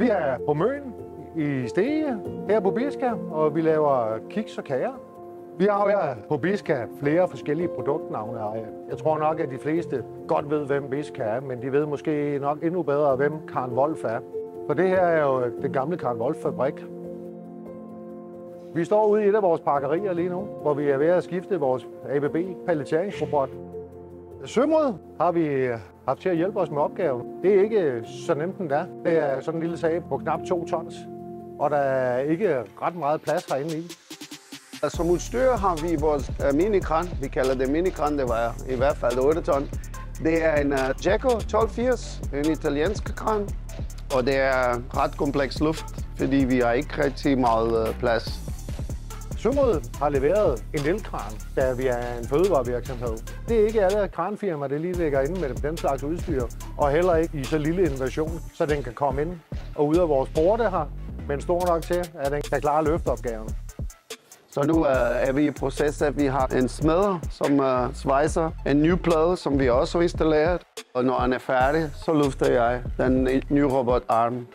Vi er på Møn i Stege, her på Birka, og vi laver kiks og kager. Vi har her på Birka flere forskellige produktnavne. Jeg tror nok, at de fleste godt ved, hvem Birka er, men de ved måske nok endnu bedre, hvem Karen Wolf er. For det her er jo den gamle Karen Wolf-fabrik. Vi står ude i et af vores pakkerier lige nu, hvor vi er ved at skifte vores ABB-palleteringsrobot. Sømod har vi haft til at hjælpe os med opgaven. Det er ikke så nemt den der. Det er sådan en lille sag på knap 2 tons, og der er ikke ret meget plads herinde i. Som udstyr har vi vores minikran. Vi kalder det minikran, det var i hvert fald 8 ton. Det er en Jacko 1280, en italiensk kran, og det er ret kompleks luft, fordi vi har ikke rigtig meget plads. Sømod har leveret en elkran, da vi er en fødevarevirksomhed. Det er ikke alle kranfirmaer, der lige ligger inde med den slags udstyr, og heller ikke i så lille en version, så den kan komme ind og ud af vores porte her, men stor nok til, at den kan klare løfteopgaven. Så nu er vi i proces, at vi har en smeder, som svejser en ny plade, som vi også har installeret. Og når han er færdig, så lufter jeg den nye robotarm.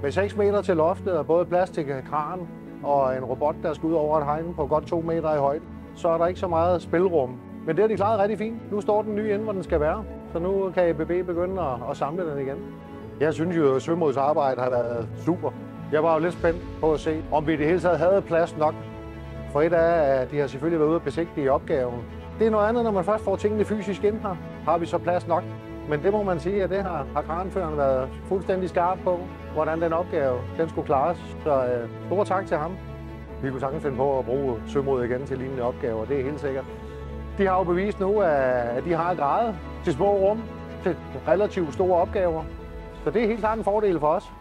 Med 6 meter til loftet og både plads til kran og en robot, der skal ud over et hegn på godt 2 meter i højde, så er der ikke så meget spilrum. Men det har de klaret rigtig fint. Nu står den nye inde, hvor den skal være. Så nu kan ABB begynde at samle den igen. Jeg synes jo, at Sømods arbejde har været super. Jeg var jo lidt spændt på at se, om vi i det hele taget havde plads nok. For et af, at de har selvfølgelig været ude og besigtige opgaven. Det er noget andet, når man først får tingene fysisk ind her. Har vi så plads nok? Men det må man sige, at det har kranføreren været fuldstændig skarp på, hvordan den opgave den skulle klares. Så stor tak til ham. Vi kunne sagtens finde på at bruge Sømod igen til lignende opgaver, det er helt sikkert. De har jo bevist nu, at de har gradet til små rum, til relativt store opgaver. Så det er helt klart en fordel for os.